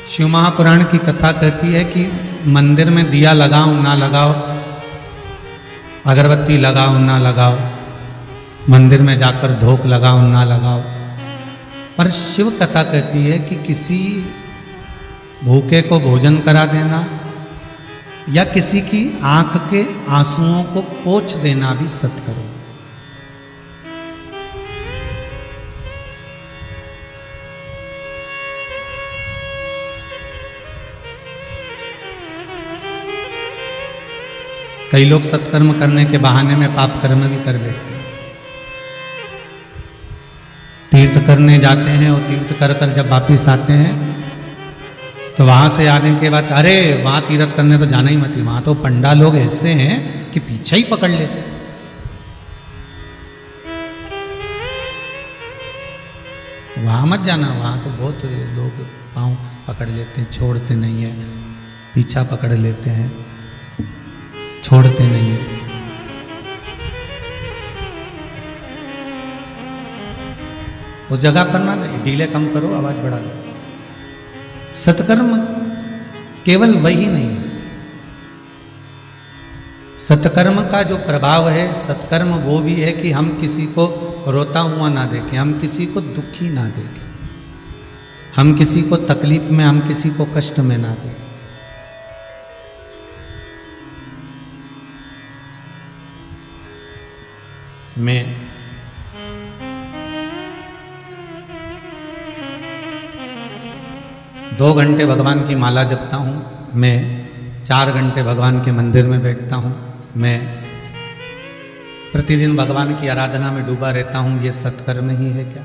शिव महापुराण की कथा कहती है कि मंदिर में दिया लगाओ ना लगाओ, अगरबत्ती लगाओ ना लगाओ, मंदिर में जाकर धूप लगाओ ना लगाओ, पर शिव कथा कहती है कि किसी भूखे को भोजन करा देना या किसी की आंख के आंसुओं को पोंछ देना भी सत्कर्म। कई लोग सत्कर्म करने के बहाने में पाप कर्म भी कर बैठते हैं। तीर्थ करने जाते हैं और तीर्थ कर कर जब वापिस आते हैं तो वहां से आने के बाद अरे वहां तीर्थ करने तो जाना ही मत, वहां तो पंडा लोग ऐसे हैं कि पीछे ही पकड़ लेते हैं। वहां मत जाना, वहां तो बहुत लोग पांव पकड़ लेते हैं, छोड़ते नहीं है, पीछा पकड़ लेते हैं, छोड़ते नहीं है। उस जगह पर ना जाइए, डीले कम करो, आवाज बढ़ा दो। सत्कर्म केवल वही नहीं है, सत्कर्म का जो प्रभाव है, सत्कर्म वो भी है कि हम किसी को रोता हुआ ना देखें, हम किसी को दुखी ना देखें, हम किसी को तकलीफ में, हम किसी को कष्ट में ना देखें। मैं 2 घंटे भगवान की माला जपता हूँ, मैं 4 घंटे भगवान के मंदिर में बैठता हूँ, मैं प्रतिदिन भगवान की आराधना में डूबा रहता हूँ, ये सत्कर्म ही है क्या?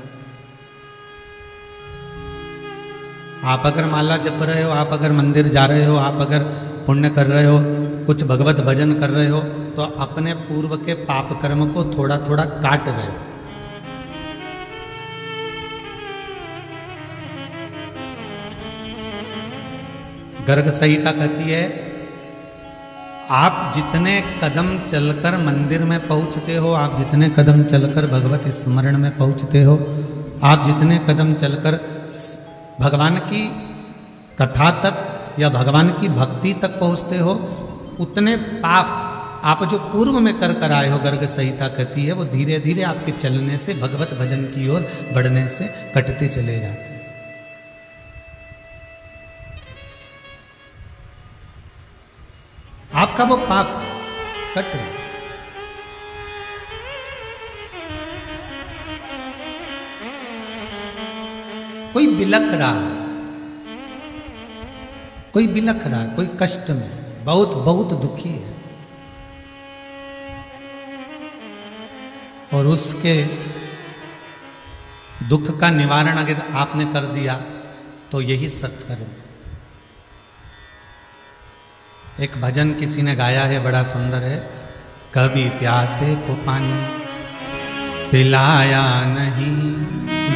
आप अगर माला जप रहे हो, आप अगर मंदिर जा रहे हो, आप अगर पुण्य कर रहे हो, कुछ भगवत भजन कर रहे हो, तो अपने पूर्व के पाप कर्म को थोड़ा थोड़ा काट रहे हो। गर्ग संहिता कहती है आप जितने कदम चलकर मंदिर में पहुंचते हो, आप जितने कदम चलकर भगवत स्मरण में पहुंचते हो, आप जितने कदम चलकर भगवान की कथा तक या भगवान की भक्ति तक पहुंचते हो, उतने पाप आप जो पूर्व में कर कर आए हो, गर्ग संहिता कहती है, वो धीरे धीरे आपके चलने से, भगवत भजन की ओर बढ़ने से कटते चले जाते हैं। आपका वो पाप कट रहा है। कोई बिलख रहा है, कोई बिलख रहा है, कोई कष्ट में, बहुत बहुत दुखी है, और उसके दुख का निवारण अगर आपने कर दिया तो यही सत्कर्म। एक भजन किसी ने गाया है, बड़ा सुंदर है, कभी प्यासे को पानी पिलाया नहीं,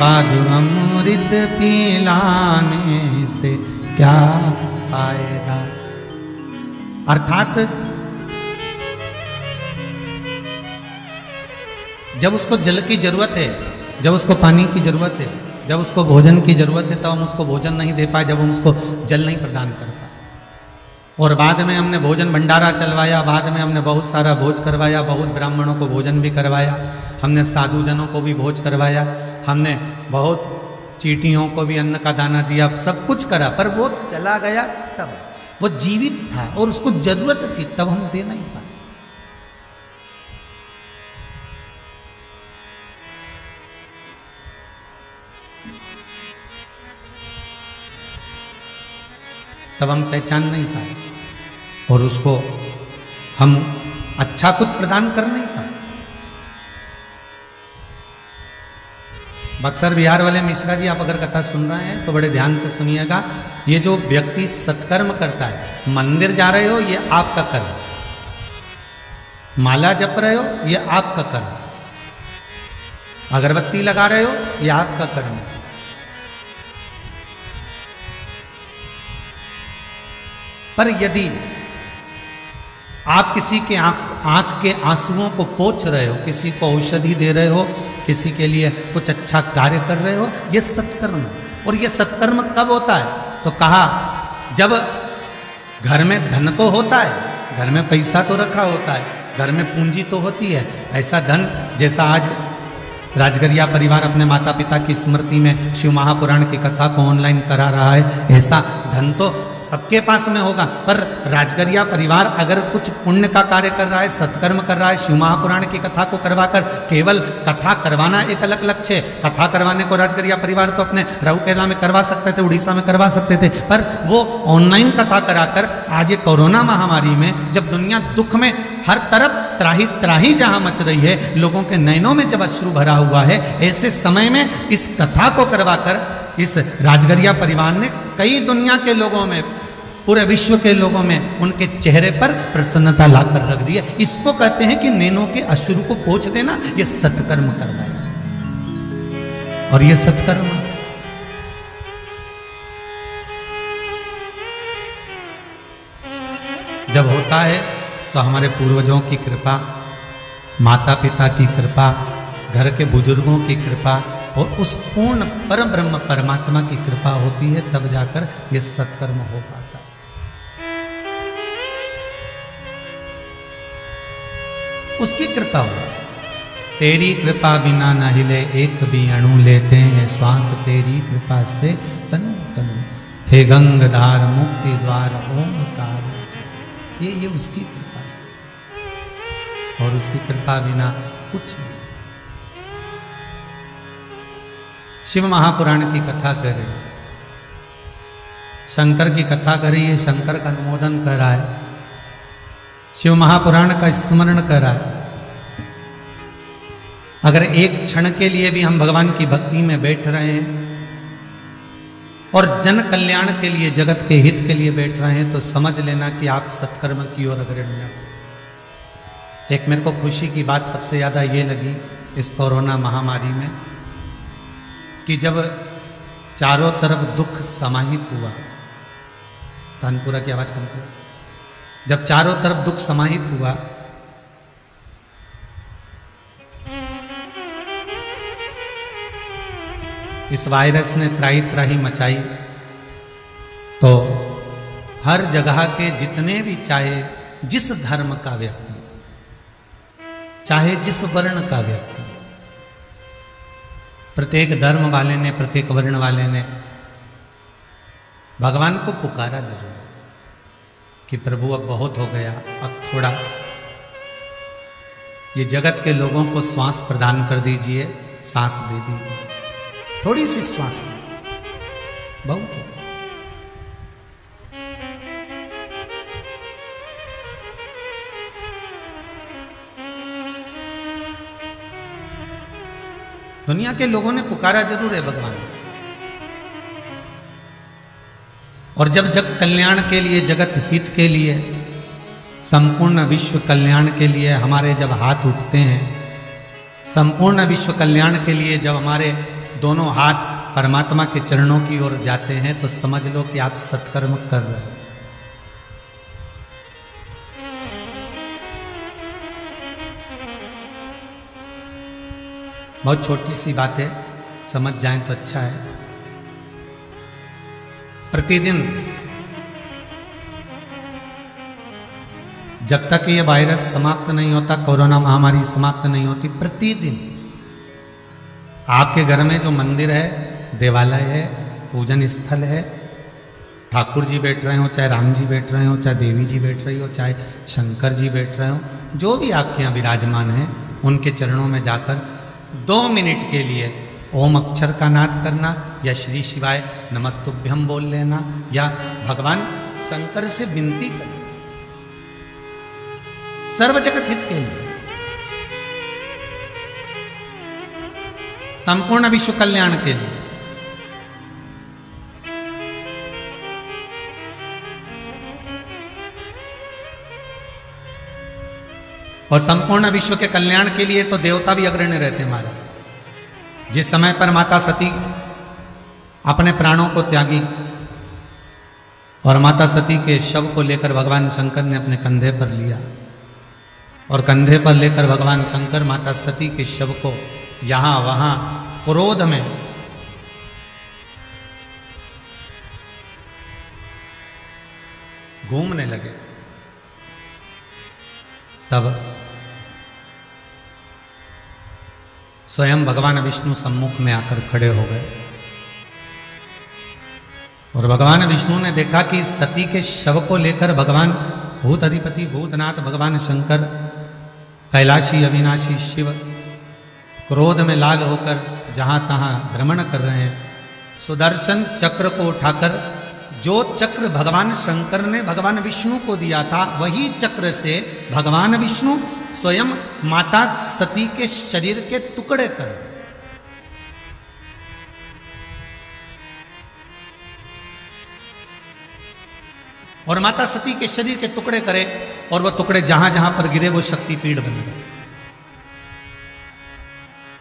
बाधु अमृत पिलाने से क्या फायदा। अर्थात जब उसको जल की जरूरत है, जब उसको पानी की जरूरत है, जब उसको भोजन की जरूरत है, तब हम उसको भोजन नहीं दे पाए, जब हम उसको जल नहीं प्रदान कर पाए। और बाद में हमने भोजन भंडारा चलवाया, बाद में हमने बहुत सारा भोज करवाया, बहुत ब्राह्मणों को भोजन भी करवाया, हमने साधु जनों को भी भोज करवाया, हमने बहुत चींटियों को भी अन्न का दाना दिया, सब कुछ करा, पर वो चला गया तब, वो जीवित था और उसको जरूरत थी, तब हम दे नहीं पाए। तब हम पहचान नहीं पाए और उसको हम अच्छा कुछ प्रदान कर नहीं पाए। बक्सर बिहार वाले मिश्रा जी, आप अगर कथा सुन रहे हैं तो बड़े ध्यान से सुनिएगा। ये जो व्यक्ति सत्कर्म करता है, मंदिर जा रहे हो, ये आपका कर्म, माला जप रहे हो, ये आपका कर्म, अगरबत्ती लगा रहे हो, ये आपका कर्म है। पर यदि आप किसी के आंख के आंसुओं को पोंछ रहे हो, किसी को औषधि दे रहे हो, किसी के लिए कुछ अच्छा कार्य कर रहे हो, यह सत्कर्म है। और यह सत्कर्म कब होता है? तो कहा जब घर में धन तो होता है, घर में पैसा तो रखा होता है, घर में पूंजी तो होती है, ऐसा धन जैसा आज राजगरिया परिवार अपने माता पिता की स्मृति में शिव महापुराण की कथा को ऑनलाइन करा रहा है, ऐसा धन तो सबके पास में होगा। पर राजगरिया परिवार अगर कुछ पुण्य का कार्य कर रहा है, सत्कर्म कर रहा है, शिव महापुराण की कथा को करवाकर, केवल कथा करवाना एक अलग लक्ष्य है। कथा करवाने को राजगरिया परिवार तो अपने राउरकेला में करवा सकते थे, उड़ीसा में करवा सकते थे, पर वो ऑनलाइन कथा कराकर आज ये कोरोना महामारी में जब दुनिया दुख में हर तरफ त्राही त्राही जहां मच रही है, लोगों के नयनों में जब अश्रु भरा हुआ है, ऐसे समय में इस कथा को करवाकर इस राजगरिया परिवार ने कई दुनिया के लोगों में, पूरे विश्व के लोगों में उनके चेहरे पर प्रसन्नता लाकर रख दी है। इसको कहते हैं कि नैनों के अश्रु को पोंछ देना, ये सत्कर्म करवाना। और ये सत्कर्म जब होता है तो हमारे पूर्वजों की कृपा, माता पिता की कृपा, घर के बुजुर्गों की कृपा और उस पूर्ण परम ब्रह्म परमात्मा की कृपा होती है, तब जाकर यह सत्कर्म हो पाता है। उसकी कृपा हो। तेरी कृपा बिना न हिले एक भी अणु, लेते हैं श्वास तेरी कृपा से तनु तनु। हे गंगाधार मुक्ति द्वार ओमकार, ये उसकी कृपा से, और उसकी कृपा बिना कुछ नहीं। शिव महापुराण की कथा करे, शंकर की कथा करी है, शंकर का अनुमोदन करा है, शिव महापुराण का स्मरण करा है। अगर एक क्षण के लिए भी हम भगवान की भक्ति में बैठ रहे हैं और जन कल्याण के लिए, जगत के हित के लिए बैठ रहे हैं, तो समझ लेना कि आप सत्कर्म की ओर अग्रणी हो। एक मेरे को खुशी की बात सबसे ज्यादा ये लगी इस कोरोना महामारी में, कि जब चारों तरफ दुख समाहित हुआ, तानपुरा की आवाज कम करो, जब चारों तरफ दुख समाहित हुआ, इस वायरस ने त्राही त्राही मचाई, तो हर जगह के जितने भी, चाहे जिस धर्म का व्यक्ति, चाहे जिस वर्ण का व्यक्ति, प्रत्येक धर्म वाले ने, प्रत्येक वर्ण वाले ने भगवान को पुकारा जरूर कि प्रभु अब बहुत हो गया, अब थोड़ा ये जगत के लोगों को श्वास प्रदान कर दीजिए, सांस दे दीजिए, थोड़ी सी श्वास दे दीजिए, बहुत हो गया। दुनिया के लोगों ने पुकारा जरूर है भगवान, और जब जग कल्याण के लिए, जगत हित के लिए, संपूर्ण विश्व कल्याण के लिए हमारे जब हाथ उठते हैं, संपूर्ण विश्व कल्याण के लिए जब हमारे दोनों हाथ परमात्मा के चरणों की ओर जाते हैं, तो समझ लो कि आप सत्कर्म कर रहे हो। बहुत छोटी सी बात है, समझ जाएं तो अच्छा है। प्रतिदिन जब तक ये वायरस समाप्त नहीं होता, कोरोना महामारी समाप्त नहीं होती, प्रतिदिन आपके घर में जो मंदिर है, देवालय है, पूजन स्थल है, ठाकुर जी बैठ रहे हो, चाहे राम जी बैठ रहे हो, चाहे देवी जी बैठ रही हो, चाहे शंकर जी बैठ रहे हो, जो भी आपके यहाँ विराजमान है, उनके चरणों में जाकर 2 मिनट के लिए ओम अक्षर का नाद करना, या श्री शिवाय नमस्तुभ्यम बोल लेना, या भगवान शंकर से विनती करना, सर्व जगत हित के लिए, संपूर्ण विश्व कल्याण के लिए। और संपूर्ण विश्व के कल्याण के लिए तो देवता भी अग्रणी रहते हैं महाराज। जिस समय पर माता सती अपने प्राणों को त्यागी और माता सती के शव को लेकर भगवान शंकर ने अपने कंधे पर लिया, और कंधे पर लेकर भगवान शंकर माता सती के शव को यहां वहां क्रोध में घूमने लगे। तब स्वयं भगवान विष्णु सम्मुख में आकर खड़े हो गए और भगवान विष्णु ने देखा कि सती के शव को लेकर भगवान भूत अधिपति भूतनाथ भगवान शंकर कैलाशी अविनाशी शिव क्रोध में लाल होकर जहां तहां भ्रमण कर रहे हैं। सुदर्शन चक्र को उठाकर, जो चक्र भगवान शंकर ने भगवान विष्णु को दिया था, वही चक्र से भगवान विष्णु स्वयं माता सती के शरीर के टुकड़े कर, और माता सती के शरीर के टुकड़े करे, और वह टुकड़े जहां जहां पर गिरे वो शक्तिपीठ बन गए।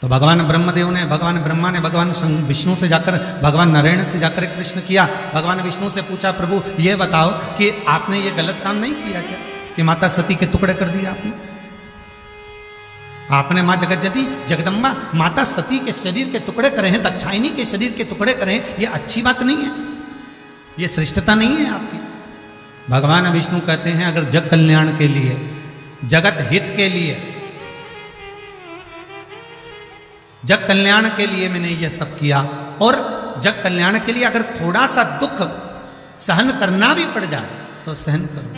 तो भगवान ब्रह्मदेव ने, भगवान ब्रह्मा ने भगवान विष्णु से जाकर, भगवान नारायण से जाकर एक प्रश्न किया। भगवान विष्णु से पूछा, प्रभु ये बताओ कि आपने ये गलत काम नहीं किया क्या कि माता सती के टुकड़े कर दिया आपने मां जगज्जती जगदम्बा माता सती के शरीर के टुकड़े करे हैं, दाक्षायणी के शरीर के टुकड़े करे हैं, ये अच्छी बात नहीं है, ये श्रेष्ठता नहीं है आपकी। भगवान विष्णु कहते हैं, अगर जग कल्याण के लिए, जगत हित के लिए, जग कल्याण के लिए मैंने यह सब किया, और जग कल्याण के लिए अगर थोड़ा सा दुख सहन करना भी पड़ जाए तो सहन करो।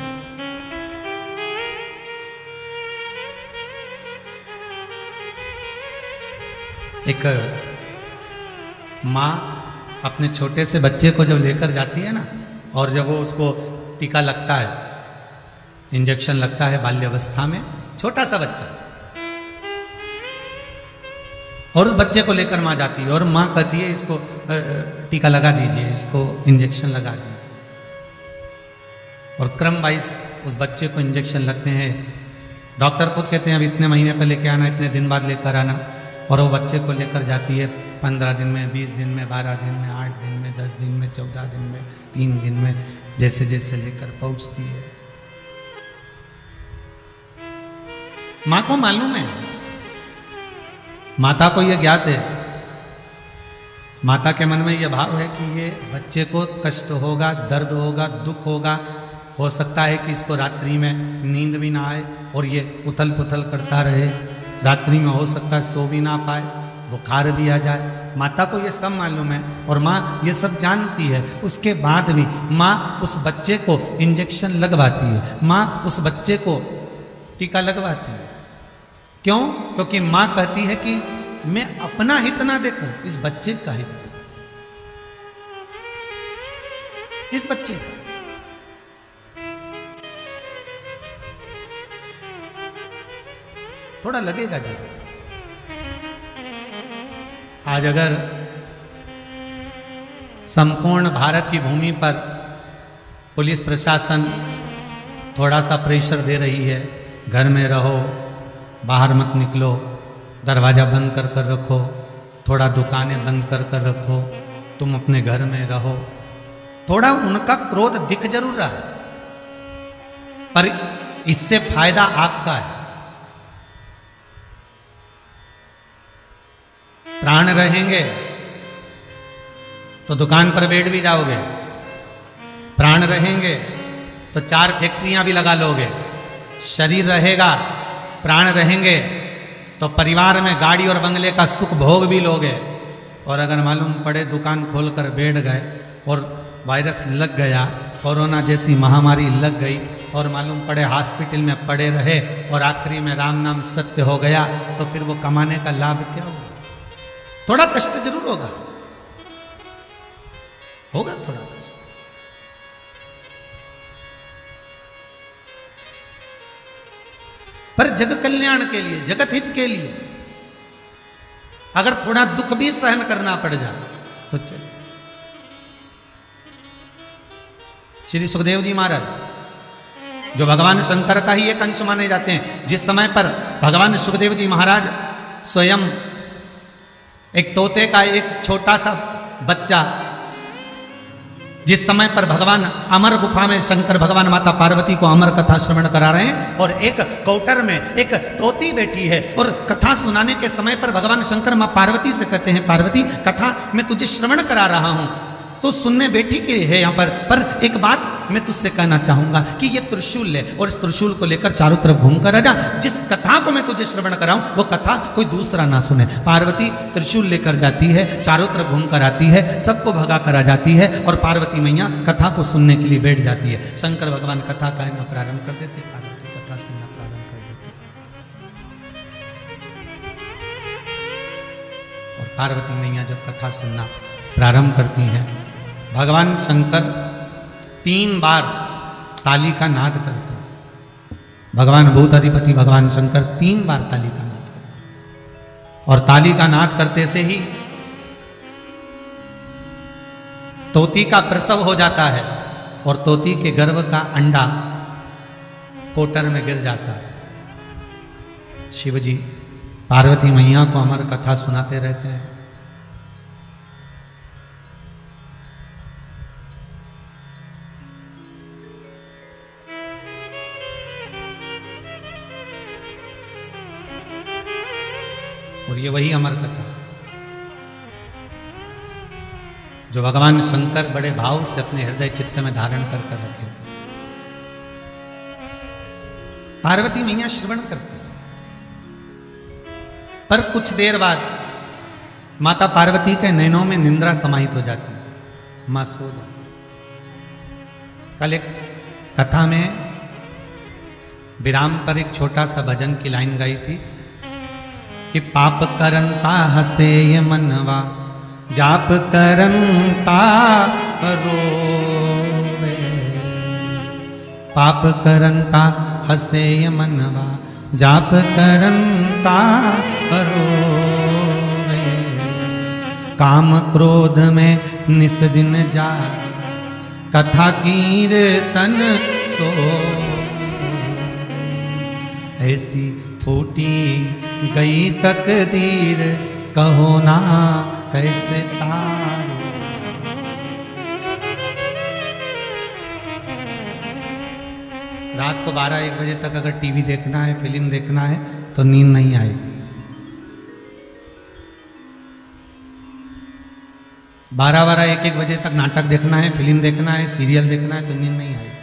एक मां अपने छोटे से बच्चे को जब लेकर जाती है ना, और जब वो उसको टीका लगता है, इंजेक्शन लगता है बाल्यावस्था में, छोटा सा बच्चा, और उस बच्चे को लेकर मां जाती है और मां कहती है इसको टीका लगा दीजिए, इसको इंजेक्शन लगा दीजिए, और क्रम वाइज उस बच्चे को इंजेक्शन लगते हैं। डॉक्टर खुद कहते हैं अब इतने महीने पर लेकर आना, इतने दिन बाद लेकर आना, और वो बच्चे को लेकर जाती है 15 दिन में, 20 दिन में, 12 दिन में, 8 दिन में, 10 दिन में, 14 दिन में, 3 दिन में, जैसे जैसे लेकर पहुंचती है। मां को मालूम है, माता को यह ज्ञात है, माता के मन में यह भाव है कि ये बच्चे को कष्ट होगा, दर्द होगा, दुख होगा, हो सकता है कि इसको रात्रि में नींद भी ना आए और ये उथल पुथल करता रहे, रात्रि में हो सकता है सो भी ना पाए, बुखार भी आ जाए। माता को ये सब मालूम है और माँ ये सब जानती है, उसके बाद भी माँ उस बच्चे को इंजेक्शन लगवाती है, माँ उस बच्चे को टीका लगवाती है। क्यों? क्योंकि माँ कहती है कि मैं अपना हित ना देखूं, इस बच्चे का हित देखूं, इस बच्चे का। थोड़ा लगेगा जरूर। आज अगर संपूर्ण भारत की भूमि पर पुलिस प्रशासन थोड़ा सा प्रेशर दे रही है, घर में रहो, बाहर मत निकलो, दरवाज़ा बंद कर कर रखो, थोड़ा दुकानें बंद कर कर रखो, तुम अपने घर में रहो, थोड़ा उनका क्रोध दिख जरूर रहा है, पर इससे फायदा आपका है। प्राण रहेंगे तो दुकान पर बैठ भी जाओगे, प्राण रहेंगे तो 4 फैक्ट्रियां भी लगा लोगे, शरीर रहेगा, प्राण रहेंगे तो परिवार में गाड़ी और बंगले का सुख भोग भी लोगे। और अगर मालूम पड़े दुकान खोलकर बैठ गए और वायरस लग गया, कोरोना जैसी महामारी लग गई, और मालूम पड़े हॉस्पिटल में पड़े रहे और आखिरी में राम नाम सत्य हो गया, तो फिर वो कमाने का लाभ क्या होगा? थोड़ा कष्ट जरूर होगा, होगा थोड़ा कष्ट। पर जग कल्याण के लिए, जगत हित के लिए अगर थोड़ा दुख भी सहन करना पड़ जाए तो चले। श्री सुखदेव जी महाराज जो भगवान शंकर का ही एक अंश माने जाते हैं, जिस समय पर भगवान सुखदेव जी महाराज स्वयं एक तोते का एक छोटा सा बच्चा, जिस समय पर भगवान अमर गुफा में शंकर भगवान माता पार्वती को अमर कथा श्रवण करा रहे हैं, और एक कौटर में एक तोती बैठी है, और कथा सुनाने के समय पर भगवान शंकर मां पार्वती से कहते हैं, पार्वती कथा मैं तुझे श्रवण करा रहा हूं, तो सुनने बैठी के है यहाँ पर एक बात मैं तुझसे कहना चाहूंगा कि ये त्रिशूल ले और इस त्रिशूल को लेकर चारों तरफ घूमकर आ जा। जिस कथा को मैं तुझे श्रवण कराऊं वो कथा कोई दूसरा ना सुने। पार्वती त्रिशूल लेकर जाती है, चारों तरफ घूमकर आती है, सबको भगा कर आ जाती है और पार्वती मैया कथा को सुनने के लिए बैठ जाती है। शंकर भगवान कथा कहना प्रारंभ कर देते, पार्वती कथा सुनना प्रारंभ कर देते। और पार्वती मैया जब कथा सुनना प्रारंभ करती हैं, भगवान शंकर 3 बार ताली का नाद करते हैं। भगवान भूताधिपति भगवान शंकर 3 बार ताली का नाद करते हैं। और ताली का नाद करते से ही तोती का प्रसव हो जाता है और तोती के गर्भ का अंडा कोटर में गिर जाता है। शिवजी पार्वती मैया को अमर कथा सुनाते रहते हैं। और ये वही अमर कथा जो भगवान शंकर बड़े भाव से अपने हृदय चित्त में धारण कर कर रखे थे। पार्वती मैया श्रवण करती है, पर कुछ देर बाद माता पार्वती के नैनों में निंद्रा समाहित हो जाती है, मां सो जाती है। कल एक कथा में विराम पर एक छोटा सा भजन की लाइन गाई थी कि पाप करंता हसे ये मनवा, जाप करंता रोवे। पाप करंता हसे ये मनवा, जाप करंता रोवे। काम क्रोध में निस दिन जागे, कथा कीर्तन सो। ऐसी फूटी गई तकदीर, कहो ना कैसे तारो। रात को 12-1 बजे तक अगर टीवी देखना है, फिल्म देखना है तो नींद नहीं आएगी। 12-1 बजे तक नाटक देखना है, फिल्म देखना है, सीरियल देखना है तो नींद नहीं आएगी।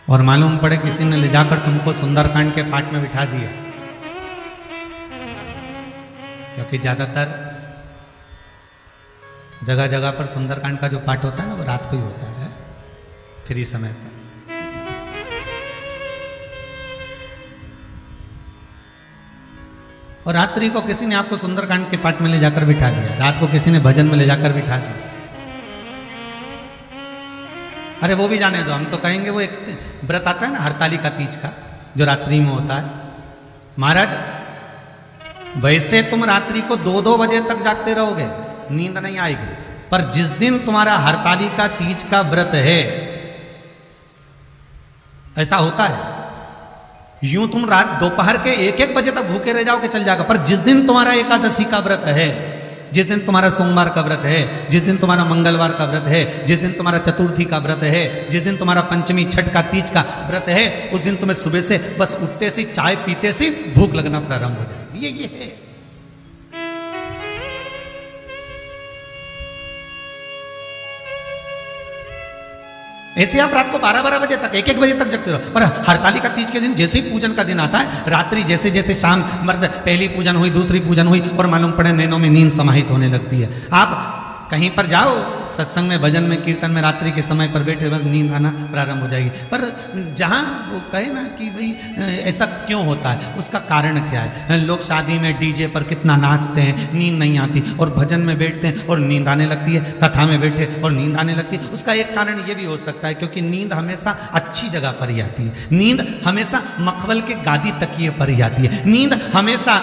और मालूम पड़े किसी ने ले जाकर तुमको सुंदरकांड के पाठ में बिठा दिया, क्योंकि ज्यादातर जगह जगह पर सुंदरकांड का जो पाठ होता है ना वो रात को ही होता है, फ्री समय पर। और रात्रि को किसी ने आपको सुंदरकांड के पाठ में ले जाकर बिठा दिया, रात को किसी ने भजन में ले जाकर बिठा दिया। अरे वो भी जाने दो, हम तो कहेंगे वो एक व्रत आता है ना हरतालिका तीज का, जो रात्रि में होता है। महाराज वैसे तुम रात्रि को 2-2 बजे तक जागते रहोगे, नींद नहीं आएगी, पर जिस दिन तुम्हारा हरतालिका तीज का व्रत है, ऐसा होता है, यूं तुम रात दोपहर के 1-1 बजे तक भूखे रह जाओगे चल जाएगा, पर जिस दिन तुम्हारा एकादशी का व्रत है, जिस दिन तुम्हारा सोमवार का व्रत है, जिस दिन तुम्हारा मंगलवार का व्रत है, जिस दिन तुम्हारा चतुर्थी का व्रत है, जिस दिन तुम्हारा पंचमी छठ का तीज का व्रत है, उस दिन तुम्हें सुबह से बस उठते से चाय पीते से भूख लगना प्रारंभ हो जाएगी। ये है। ऐसे आप रात को 12-12 बजे तक 1-1 बजे तक जगते रहो, पर हरतालिका तीज के दिन जैसे ही पूजन का दिन आता है, रात्रि जैसे जैसे शाम पहली पूजन हुई, दूसरी पूजन हुई और मालूम पड़े नैनों में नींद समाहित होने लगती है। आप कहीं पर जाओ सत्संग में, भजन में, कीर्तन में, रात्रि के समय पर बैठे बस नींद आना प्रारंभ हो जाएगी। पर जहाँ वो कहे ना कि भाई ऐसा क्यों होता है, उसका कारण क्या है। लोग शादी में डीजे पर कितना नाचते हैं, नींद नहीं आती, और भजन में बैठते हैं और नींद आने लगती है, कथा में बैठे और नींद आने लगती है। उसका एक कारण ये भी हो सकता है क्योंकि नींद हमेशा अच्छी जगह पर ही आती है, नींद हमेशा मखमल के गादी तकिए पर ही आती है, नींद हमेशा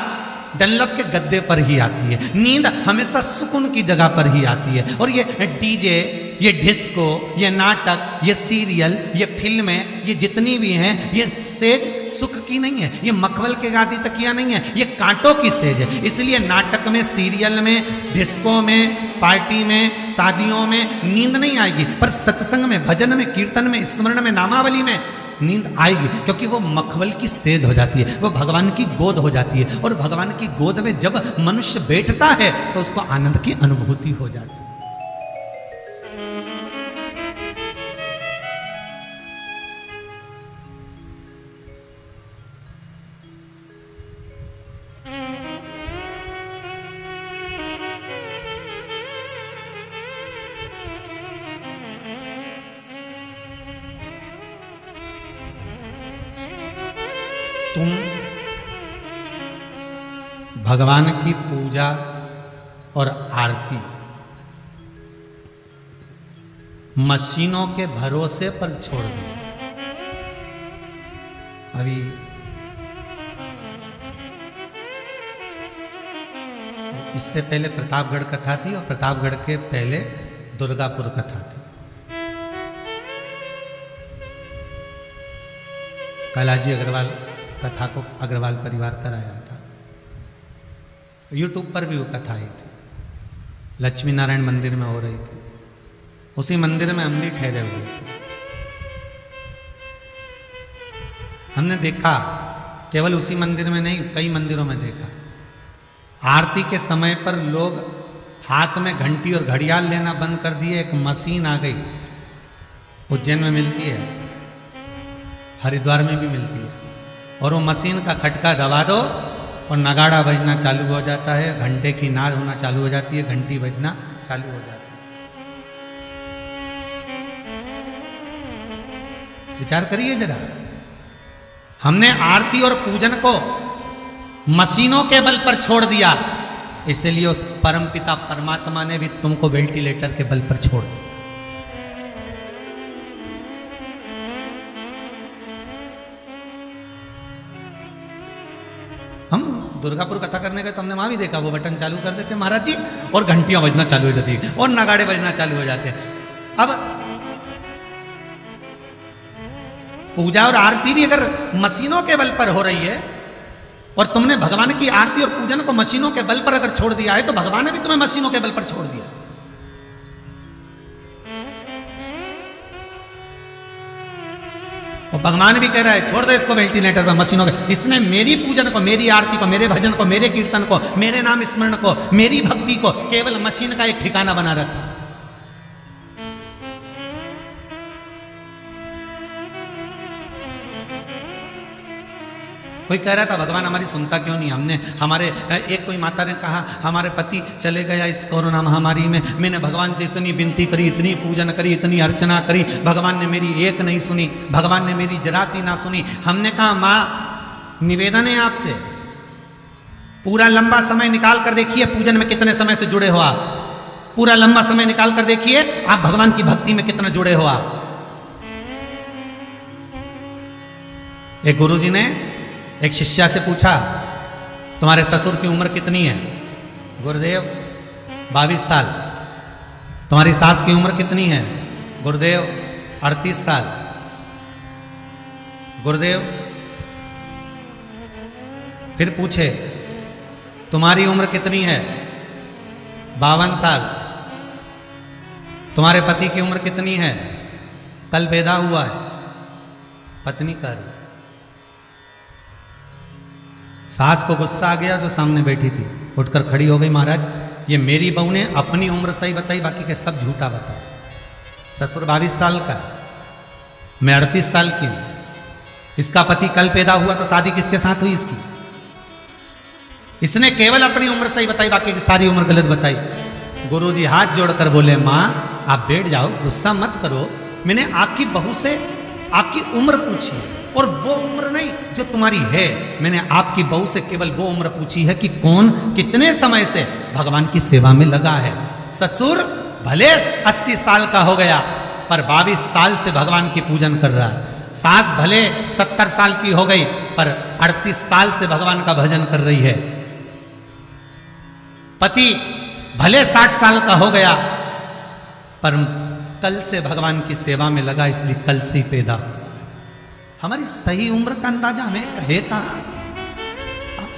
डनलप के गद्दे पर ही आती है, नींद हमेशा सुकून की जगह पर ही आती है। और ये डीजे, ये डिस्को, ये नाटक, ये सीरियल, ये फिल्में, ये जितनी भी हैं, ये सेज सुख की नहीं है, ये मखमल के गादी तकिया नहीं है, ये कांटों की सेज है। इसलिए नाटक में, सीरियल में, डिस्को में, पार्टी में, शादियों में नींद नहीं आएगी, पर सत्संग में, भजन में, कीर्तन में, स्मरण में, नामावली में नींद आएगी, क्योंकि वो मखमल की सेज हो जाती है, वो भगवान की गोद हो जाती है। और भगवान की गोद में जब मनुष्य बैठता है तो उसको आनंद की अनुभूति हो जाती है। तुम भगवान की पूजा और आरती मशीनों के भरोसे पर छोड़ दिया। अभी इससे पहले प्रतापगढ़ कथा थी और प्रतापगढ़ के पहले दुर्गापुर कथा थी। कैलाश जी अग्रवाल कथा को अग्रवाल परिवार कराया था। यूट्यूब पर भी वो कथा आई थी, लक्ष्मी नारायण मंदिर में हो रही थी। उसी मंदिर में हम भी ठहरे हुए थे। हमने देखा, केवल उसी मंदिर में नहीं, कई मंदिरों में देखा, आरती के समय पर लोग हाथ में घंटी और घड़ियाल लेना बंद कर दिए। एक मशीन आ गई, उज्जैन में मिलती है, हरिद्वार में भी मिलती है, और वो मशीन का खटका दबा दो और नगाड़ा बजना चालू हो जाता है, घंटे की नाद होना चालू हो जाती है, घंटी बजना चालू हो जाती है। विचार करिए जरा, हमने आरती और पूजन को मशीनों के बल पर छोड़ दिया, इसलिए उस परमपिता परमात्मा ने भी तुमको वेंटिलेटर के बल पर छोड़ दिया। हम दुर्गापुर कथा करने गए तो हमने वहां भी देखा, वो बटन चालू कर देते महाराज जी और घंटियां बजना चालू हो जाती और नगाड़े बजना चालू हो जाते। अब पूजा और आरती भी अगर मशीनों के बल पर हो रही है और तुमने भगवान की आरती और पूजन को मशीनों के बल पर अगर छोड़ दिया है, तो भगवान ने भी तुम्हें मशीनों के बल पर छोड़ दिया। और भगवान भी कह रहा है छोड़ दो इसको वेंटिलेटर पर, मशीनों के। इसने मेरी पूजन को, मेरी आरती को, मेरे भजन को, मेरे कीर्तन को, मेरे नाम स्मरण को, मेरी भक्ति को केवल मशीन का एक ठिकाना बना रखा। कोई कह रहा था भगवान हमारी सुनता क्यों नहीं। हमने हमारे एक कोई माता ने कहा हमारे पति चले गया इस कोरोना महामारी में, मैंने भगवान से इतनी विनती करी, इतनी पूजन करी, इतनी अर्चना करी, भगवान ने मेरी एक नहीं सुनी, भगवान ने मेरी जरा सी ना सुनी। हमने कहा माँ निवेदन है आपसे, पूरा लंबा समय निकाल कर देखिए पूजन में कितने समय से जुड़े हो आप, पूरा लंबा समय निकाल कर देखिए आप भगवान की भक्ति में कितने जुड़े हो आप। एक गुरुजी ने एक शिष्या से पूछा तुम्हारे ससुर की उम्र कितनी है? गुरुदेव 22 साल। तुम्हारी सास की उम्र कितनी है? गुरुदेव 38 साल। गुरुदेव फिर पूछे तुम्हारी उम्र कितनी है? 52 साल। तुम्हारे पति की उम्र कितनी है? कल पैदा हुआ है। पत्नी कह रही। सास को गुस्सा आ गया जो सामने बैठी थी, उठकर खड़ी हो गई, महाराज ये मेरी बहू ने अपनी उम्र सही बताई, बाकी के सब झूठा बताया। ससुर 22 साल का है, मैं 38 साल की हूं, इसका पति कल पैदा हुआ, तो शादी किसके साथ हुई इसकी? इसने केवल अपनी उम्र सही बताई, बाकी की सारी उम्र गलत बताई। गुरुजी हाथ जोड़कर बोले माँ आप बैठ जाओ, गुस्सा मत करो, मैंने आपकी बहू से आपकी उम्र पूछी है, और वो उम्र नहीं जो तुम्हारी है, मैंने आपकी बहू से केवल वो उम्र पूछी है कि कौन कितने समय से भगवान की सेवा में लगा है। ससुर भले 80 साल का हो गया पर 22 साल से भगवान की पूजन कर रहा है। सास भले 70 साल की हो गई पर 38 साल से भगवान का भजन कर रही है। पति भले 60 साल का हो गया पर कल से भगवान की सेवा में लगा, इसलिए कल से ही पैदा। हमारी सही उम्र का अंदाजा हमें कहे कहाँ?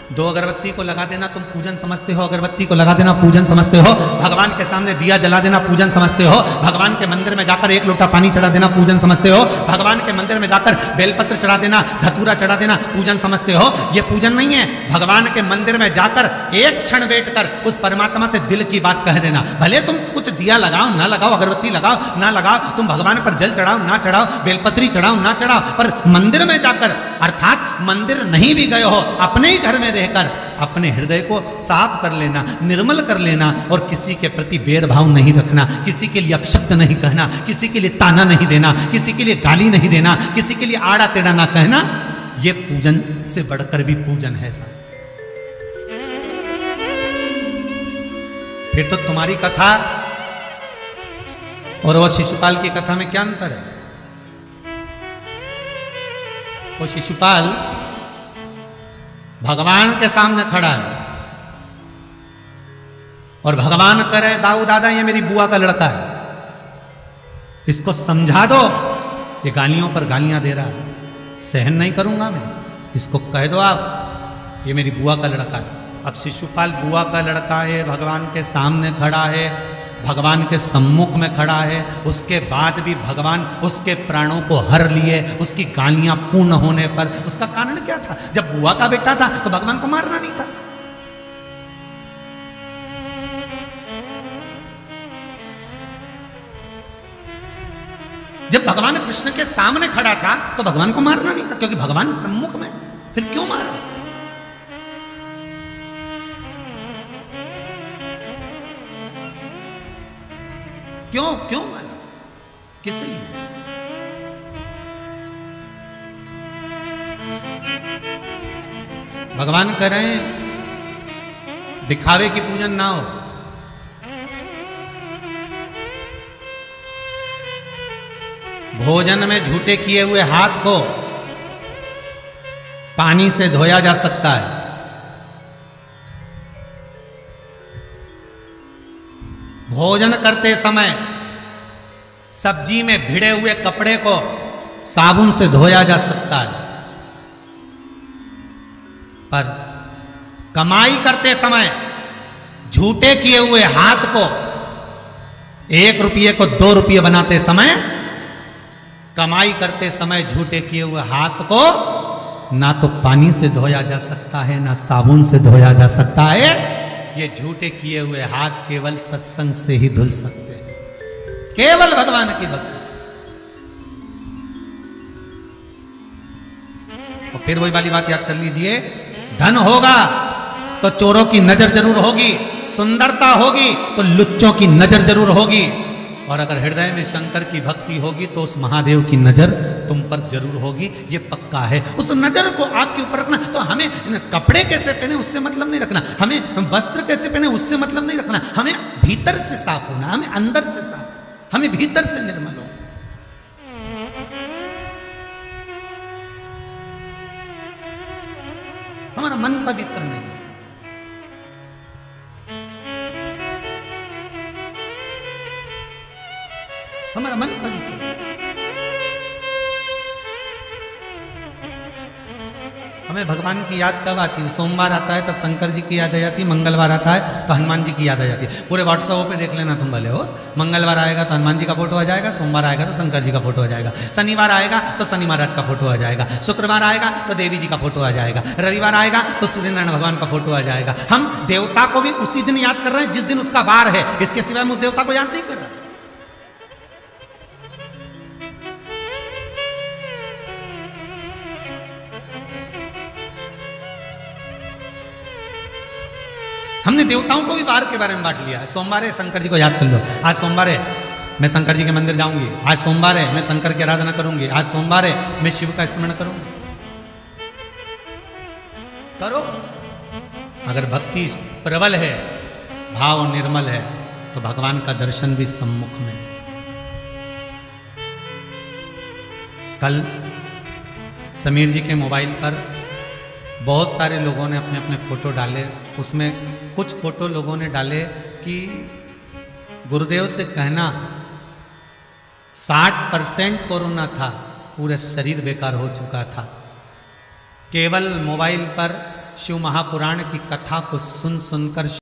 2 अगरबत्ती को लगा देना तुम पूजन समझते हो, अगरबत्ती को लगा देना पूजन समझते हो, भगवान के सामने दिया जला देना पूजन समझते हो, भगवान के मंदिर में जाकर 1 लोटा पानी चढ़ा देना पूजन समझते हो, भगवान के मंदिर में जाकर बेलपत्र चढ़ा देना, धतूरा चढ़ा देना पूजन समझते हो। ये पूजन नहीं है। भगवान के मंदिर में जाकर एक क्षण बैठकर उस परमात्मा से दिल की बात कह देना। भले तुम कुछ दिया लगाओ ना लगाओ, अगरबत्ती लगाओ ना लगाओ, तुम भगवान पर जल चढ़ाओ ना चढ़ाओ, बेलपत्री चढ़ाओ ना चढ़ाओ, पर मंदिर में जाकर, अर्थात मंदिर नहीं भी गए हो, अपने ही घर में रहकर अपने हृदय को साफ कर लेना, निर्मल कर लेना, और किसी के प्रति भेदभाव नहीं रखना, किसी के लिए अपशब्द नहीं कहना, किसी के लिए ताना नहीं देना, किसी के लिए गाली नहीं देना, किसी के लिए आड़ा टेढ़ा ना कहना। ये पूजन से बढ़कर भी पूजन है साहब। फिर तो तुम्हारी कथा और वो शिशुपाल की कथा में क्या अंतर है? वो शिशुपाल भगवान के सामने खड़ा है और भगवान कह रहे दाऊ दादा ये मेरी बुआ का लड़का है, इसको समझा दो, ये गालियों पर गालियां दे रहा है, सहन नहीं करूंगा मैं, इसको कह दो आप ये मेरी बुआ का लड़का है। अब शिशुपाल बुआ का लड़का है, भगवान के सामने खड़ा है, भगवान के सम्मुख में खड़ा है, उसके बाद भी भगवान उसके प्राणों को हर लिए, उसकी गालियां पूर्ण होने पर। उसका कारण क्या था? जब बुआ का बेटा था तो भगवान को मारना नहीं था। जब भगवान कृष्ण के सामने खड़ा था तो भगवान को मारना नहीं था, क्योंकि भगवान सम्मुख में, फिर क्यों मारा? क्यों मारा? किस लिए? भगवान कह रहे हैं दिखावे की पूजन ना हो। भोजन में झूठे किए हुए हाथ को पानी से धोया जा सकता है। भोजन करते समय सब्जी में भिड़े हुए कपड़े को साबुन से धोया जा सकता है, पर कमाई करते समय झूठे किए हुए हाथ को 1 रुपये को 2 रुपये बनाते समय, कमाई करते समय झूठे किए हुए हाथ को ना तो पानी से धोया जा सकता है ना साबुन से धोया जा सकता है। ये झूठे किए हुए हाथ केवल सत्संग से ही धुल सकते हैं, केवल भगवान की भक्ति। और फिर वही वाली बात याद कर लीजिए, धन होगा तो चोरों की नजर जरूर होगी, सुंदरता होगी तो लुच्चों की नजर जरूर होगी, और अगर हृदय में शंकर की भक्ति होगी तो उस महादेव की नजर तुम पर जरूर होगी। ये पक्का है। उस नजर को आपके ऊपर रखना। तो हमें कपड़े कैसे पहने उससे मतलब नहीं रखना, हमें वस्त्र कैसे पहने उससे मतलब नहीं रखना, हमें भीतर से साफ होना, हमें अंदर से साफ, हमें भीतर से निर्मल हो। हमारा मन पवित्र नहीं है। हमारा मन पवित्र। हमें भगवान की याद कब आती है? सोमवार आता है तब शंकर जी की याद आ जाती है, मंगलवार आता है तो हनुमान जी की याद आ जाती है। पूरे व्हाट्सएप पे देख लेना तुम भले हो, मंगलवार आएगा तो हनुमान जी का फोटो आ जाएगा, सोमवार आएगा तो शंकर जी का फोटो आ जाएगा, शनिवार आएगा तो शनि महाराज का फोटो आ जाएगा, शुक्रवार आएगा तो देवी जी का फोटो आ जाएगा, रविवार आएगा तो सूर्यनारायण भगवान का फोटो आ जाएगा। हम देवता को भी उसी दिन याद कर रहे हैं जिस दिन उसका वार है, इसके सिवाय हम उस देवता को याद नहीं कर रहे। हमने देवताओं को भी वार के बारे में बांट लिया है। सोमवार है, शंकर जी को याद कर लो, आज सोमवार है मैं शंकर जी के मंदिर जाऊंगी, आज सोमवार है मैं शंकर की आराधना करूंगी, आज सोमवार है मैं शिव का स्मरण करूंगी। करो। अगर भक्ति प्रबल है, भाव निर्मल है, तो भगवान का दर्शन भी सम्मुख में। कल समीर जी के मोबाइल पर बहुत सारे लोगों ने अपने अपने फोटो डाले, उसमें कुछ फोटो लोगों ने डाले कि गुरुदेव से कहना 60% कोरोना था, पूरे शरीर बेकार हो चुका था, केवल मोबाइल पर शिव महापुराण की कथा को सुन सुनकर